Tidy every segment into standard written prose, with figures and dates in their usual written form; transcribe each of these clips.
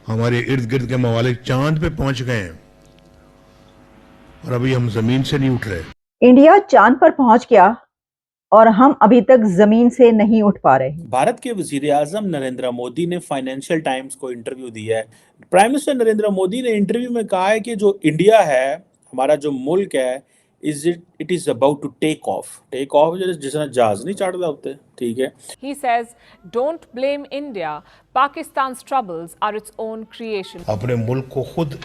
हमारे इर्द गिर्द के ममालिक चांद पे पहुंच गए हैं और अभी हम जमीन से नहीं उठ रहे। इंडिया चांद पर पहुंच गया और हम अभी तक जमीन से नहीं उठ पा रहे। भारत के वजीर आजम नरेंद्र मोदी ने फाइनेंशियल टाइम्स को इंटरव्यू दिया है। प्राइम मिनिस्टर नरेंद्र मोदी ने इंटरव्यू में कहा है कि जो इंडिया है, हमारा जो मुल्क है, it is about to take off जिस तरह जहाज नहीं चढ़ रहे होते, ठीक है। He says, don't blame India. Pakistan's troubles are its own creation. अपने मुल्क को खुद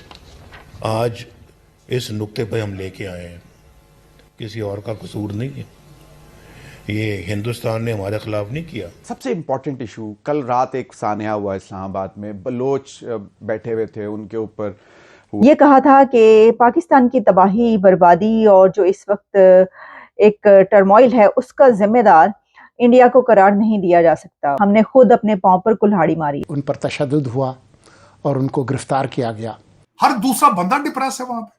आज इस नुक्ते पे हम लेके आए हैं, किसी और का कसूर नहीं है। ये हिंदुस्तान ने हमारे खिलाफ नहीं किया। सबसे इम्पोर्टेंट इशू, कल रात एक सानिया हुआ इस्लामाबाद में, बलोच बैठे हुए थे, उनके ऊपर ये कहा था कि पाकिस्तान की तबाही, बर्बादी और जो इस वक्त एक टर्मोइल है उसका जिम्मेदार इंडिया को करार नहीं दिया जा सकता। हमने खुद अपने पांव पर कुल्हाड़ी मारी। उन पर तशद्दुद हुआ और उनको गिरफ्तार किया गया। हर दूसरा बंदा डिप्रेस है वहां पे।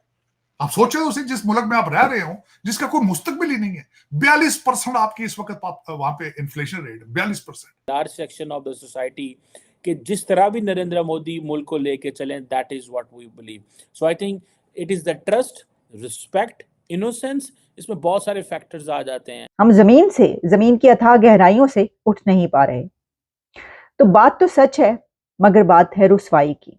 आप सोचे उसे जिस मुल्क में आप रह रहे हो, जिसका कोई मुस्तकबिल ही नहीं है। 42% आपकी इस वक्त वहां पे inflation rate, 42%। Large section of the society कि जिस तरह भी नरेंद्र मोदी मुल्क को लेके चलें, that is what we believe. So I think it is the trust, respect, innocence, इसमें बहुत सारे फैक्टर्स आ जाते हैं। हम जमीन की अथाह गहराइयों से उठ नहीं पा रहे। तो बात तो सच है, मगर बात है रुसवाई की।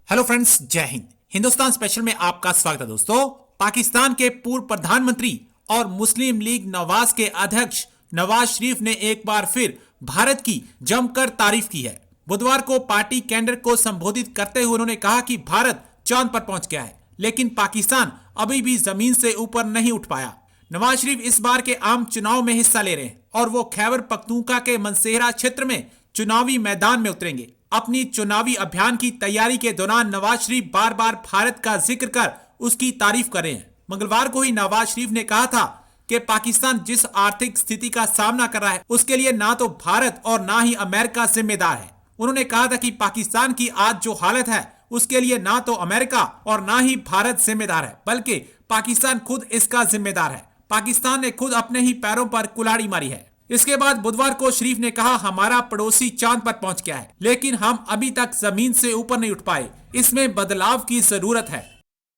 हेलो फ्रेंड्स, जय हिंद। हिंदुस्तान स्पेशल में आपका स्वागत है दोस्तों। पाकिस्तान के पूर्व प्रधानमंत्री और मुस्लिम लीग नवाज के अध्यक्ष नवाज शरीफ ने एक बार फिर भारत की जमकर तारीफ की है। बुधवार को पार्टी कैडर को संबोधित करते हुए उन्होंने कहा कि भारत चांद पर पहुंच गया है, लेकिन पाकिस्तान अभी भी जमीन से ऊपर नहीं उठ पाया। नवाज शरीफ इस बार के आम चुनाव में हिस्सा ले रहे हैं और वो खैबर पख्तूनख्वा के मनसेहरा क्षेत्र में चुनावी मैदान में उतरेंगे। अपनी चुनावी अभियान की तैयारी के दौरान नवाज शरीफ बार बार भारत का जिक्र कर उसकी तारीफ कर रहे हैं। मंगलवार को ही नवाज शरीफ ने कहा था कि पाकिस्तान जिस आर्थिक स्थिति का सामना कर रहा है उसके लिए ना तो भारत और ना ही अमेरिका जिम्मेदार है। उन्होंने कहा था कि पाकिस्तान की आज जो हालत है उसके लिए ना तो अमेरिका और ना ही भारत जिम्मेदार है, बल्कि पाकिस्तान खुद इसका जिम्मेदार है। पाकिस्तान ने खुद अपने ही पैरों पर कुल्हाड़ी मारी है। इसके बाद बुधवार को शरीफ ने कहा, हमारा पड़ोसी चांद पर पहुंच गया है, लेकिन हम अभी तक जमीन से ऊपर नहीं उठ पाए। इसमें बदलाव की जरूरत है।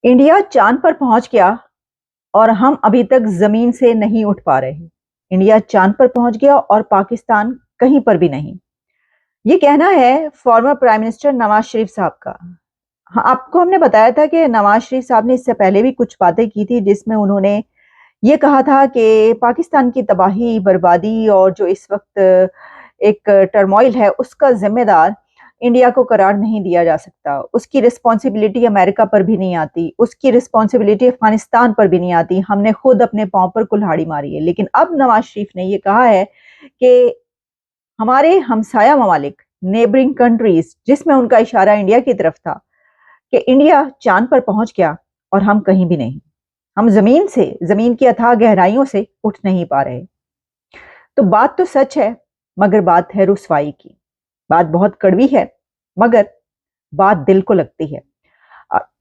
इंडिया चांद पर पहुंच गया और हम अभी तक जमीन से नहीं उठ पा रहे। इंडिया चांद पर पहुंच गया और पाकिस्तान कहीं पर भी नहीं। ये कहना है former prime minister Nawaz Sharif साहब का। हाँ, आपको हमने बताया था कि नवाज शरीफ साहब ने इससे पहले भी कुछ बातें की थी जिसमें उन्होंने ये कहा था कि पाकिस्तान की तबाही, बर्बादी और जो इस वक्त एक टर्मोइल है उसका जिम्मेदार इंडिया को करार नहीं दिया जा सकता। उसकी रिस्पॉन्सिबिलिटी अमेरिका पर भी नहीं आती, उसकी रिस्पॉन्सिबिलिटी अफगानिस्तान पर भी नहीं आती। हमने खुद अपने पांव पर कुल्हाड़ी मारी है। लेकिन अब नवाज शरीफ ने ये कहा है कि हमारे हमसाया ममालिक, नेबरिंग कंट्रीज, जिसमें उनका इशारा इंडिया की तरफ था, कि इंडिया चांद पर पहुंच गया और हम कहीं भी नहीं। हम जमीन की अथाह गहराइयों से उठ नहीं पा रहे। तो बात तो सच है, मगर बात है रुसवाई की। बात बहुत कड़वी है, मगर बात दिल को लगती है।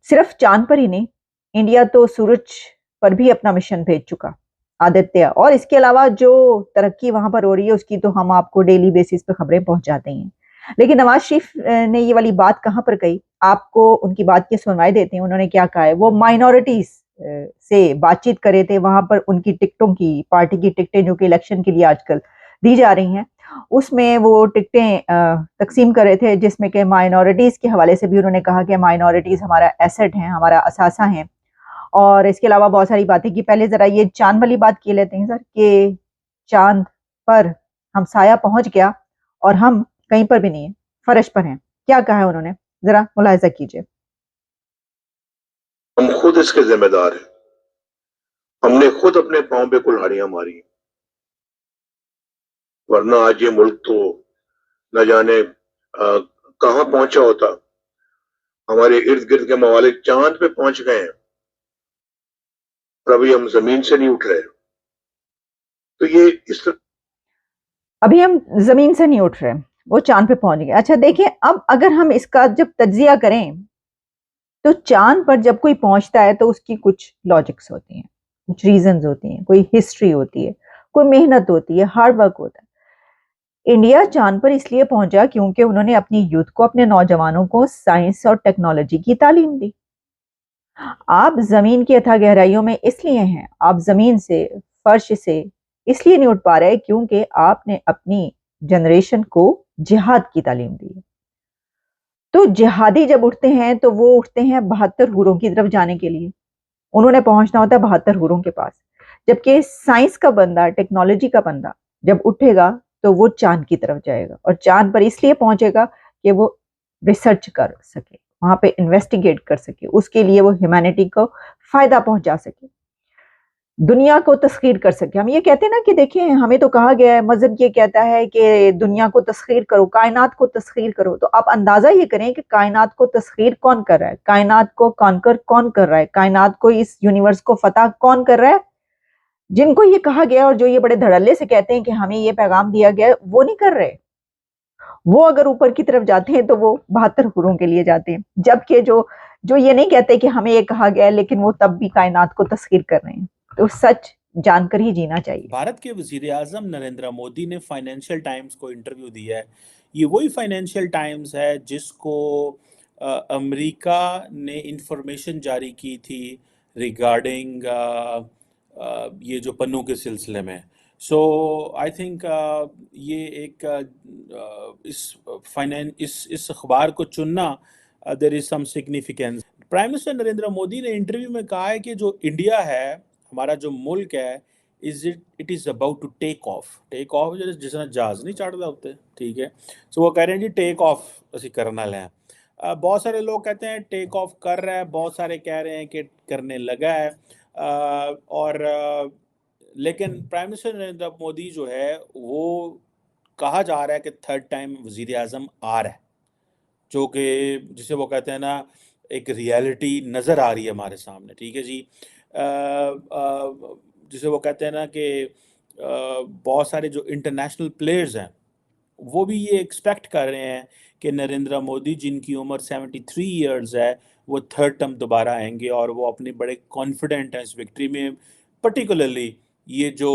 सिर्फ चांद पर ही नहीं, इंडिया तो सूरज पर भी अपना मिशन भेज चुका, आदित्य। और इसके अलावा जो तरक्की वहां पर हो रही है उसकी तो हम आपको डेली बेसिस पे खबरें पहुंचाते हैं। लेकिन नवाज शरीफ ने ये वाली बात कहां पर कही, आपको उनकी बात की सुनवाई देते हैं। उन्होंने क्या कहा है, वो माइनॉरिटीज से बातचीत करे थे वहां पर। उनकी टिकटों की, पार्टी की टिकटें जो कि इलेक्शन के लिए आजकल दी जा रही हैं, उसमें वो टिकटें तकसीम कर रहे थे, जिसमें कि माइनॉरिटीज के हवाले से भी उन्होंने कहा कि माइनॉरिटीज हमारा एसेट हैं, हमारा असासा हैं। और इसके अलावा बहुत सारी बातें की। पहले जरा ये चांद वाली बात की लेते हैं सर, कि चांद पर हमसाया पहुंच गया और हम कहीं पर भी नहीं है, फर्श पर हैं। क्या कहा है उन्होंने, जरा मुलाहिजा कीजिए। हम खुद इसके जिम्मेदार हैं। हमने खुद अपने पांव पे कुल्हाड़ियां मारी, वरना आज ये मुल्क तो न जाने कहां पहुंचा होता। हमारे इर्द गिर्द के ममालिक चांद पे पहुंच गए हैं और अभी हम जमीन से नहीं उठ रहे। तो ये अभी हम जमीन से नहीं उठ रहे, वो चांद पे पहुंच गए। अच्छा देखिए, अब अगर हम इसका जब तज्जिया करें तो चांद पर जब कोई पहुंचता है तो उसकी कुछ लॉजिक्स होती हैं, कुछ रीजंस होती हैं, कोई हिस्ट्री होती है, कोई मेहनत होती है, हार्ड वर्क होता है। इंडिया चांद पर इसलिए पहुंचा क्योंकि उन्होंने अपनी यूथ को, अपने नौजवानों को साइंस और टेक्नोलॉजी की तालीम दी। आप जमीन की अथाह गहराइयों में इसलिए हैं, आप जमीन से, फर्श से इसलिए नहीं उठ पा रहे क्योंकि आपने अपनी जनरेशन को जिहाद की तालीम दी। तो जिहादी जब उठते हैं तो वो उठते हैं 72 हूरों की तरफ जाने के लिए। उन्होंने पहुंचना होता है 72 हूरों के पास, जबकि साइंस का बंदा, टेक्नोलॉजी का बंदा जब उठेगा तो वो चांद की तरफ जाएगा, और चांद पर इसलिए पहुंचेगा कि वो रिसर्च कर सके, वहां पे इन्वेस्टिगेट कर सके, उसके लिए वो ह्यूमैनिटी को फायदा पहुंचा सके, दुनिया को तस्खीर कर सके। हम ये कहते हैं ना कि देखिए, हमें तो कहा गया है, मजहब ये कहता है कि दुनिया को तस्खीर करो, कायनात को तस्खीर करो। तो आप अंदाजा ये करें कि कायनात को तस्खीर कौन कर रहा है, कायनात को कॉन्कर कौन कर रहा है, कायनात को, इस यूनिवर्स को फतह कौन कर रहा है। जिनको ये कहा गया और जो ये बड़े धड़ल्ले से कहते हैं कि हमें ये पैगाम दिया गया, वो नहीं कर रहे। वो अगर ऊपर की तरफ जाते हैं तो वो 72 हूरों के लिए जाते हैं, जबकि जो ये नहीं कहते कि हमें ये कहा गया है, लेकिन वो तब भी कायनात को तस्खीर कर रहे हैं। तो सच जानकर ही जीना चाहिए। भारत के वजीर आजम नरेंद्र मोदी ने फाइनेंशियल टाइम्स को इंटरव्यू दिया है। ये वही फाइनेंशियल टाइम्स है जिसको अमेरिका ने इंफॉर्मेशन जारी की थी रिगार्डिंग ये जो पन्नू के सिलसिले में। सो आई थिंक ये एक इस अखबार को चुनना, there is some significance. Prime minister Narendra Modi ने इंटरव्यू में कहा है कि जो इंडिया है, हमारा जो मुल्क है, it is about to take off जिस तरह जहाज नहीं चढ़ रहा होते, ठीक है। सो वो कह रहे हैं जी टेक ऑफ असी करना है। बहुत सारे लोग कहते हैं टेक ऑफ कर रहा है, बहुत सारे कह रहे हैं कि करने लगा है। लेकिन प्राइम मिनिस्टर नरेंद्र मोदी जो है, वो कहा जा रहा है कि थर्ड टाइम वजीर आज़म आ रहा है, जो कि जिसे वो कहते हैं ना, एक रियलिटी नज़र आ रही है हमारे सामने, ठीक है जी। जिसे वो कहते हैं ना कि बहुत सारे जो इंटरनेशनल प्लेयर्स हैं वो भी ये एक्सपेक्ट कर रहे हैं कि नरेंद्र मोदी, जिनकी उम्र 73 इयर्स है, वो थर्ड टर्म दोबारा आएंगे, और वो अपने बड़े कॉन्फिडेंट हैं इस विक्ट्री में। पर्टिकुलरली ये जो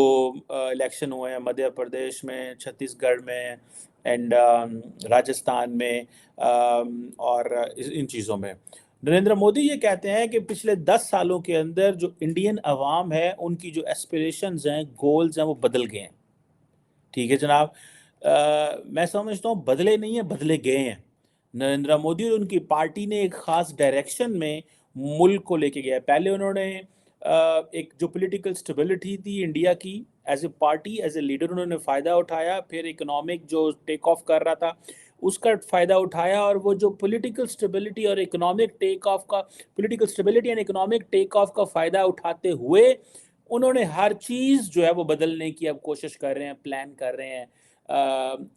इलेक्शन हुए हैं मध्य प्रदेश में, छत्तीसगढ़ में एंड राजस्थान में, और इन चीज़ों में नरेंद्र मोदी ये कहते हैं कि पिछले 10 सालों के अंदर जो इंडियन अवाम है, उनकी जो एस्पिरेशंस हैं, गोल्स हैं, वो बदल गए हैं, ठीक है जनाब। मैं समझता हूँ बदले नहीं है, बदले गए हैं। नरेंद्र मोदी और उनकी पार्टी ने एक ख़ास डायरेक्शन में मुल्क को लेके गया है। पहले उन्होंने एक जो पॉलिटिकल स्टेबिलिटी थी इंडिया की, as a party, as a leader उन्होंने फ़ायदा उठाया। फिर इकोनॉमिक जो टेक ऑफ कर रहा था उसका फ़ायदा उठाया, और वो जो पॉलिटिकल स्टेबिलिटी और इकोनॉमिक टेक ऑफ का, political stability and economic take off का फ़ायदा उठाते हुए उन्होंने हर चीज़ जो है वो बदलने की अब कोशिश कर रहे हैं, प्लान कर रहे हैं।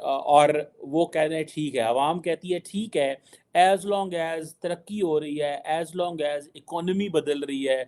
और वो कह रहे हैं ठीक है, आवाम कहती है ठीक है, एज लॉन्ग एज तरक्की हो रही है, एज लॉन्ग एज इकोनॉमी बदल रही है,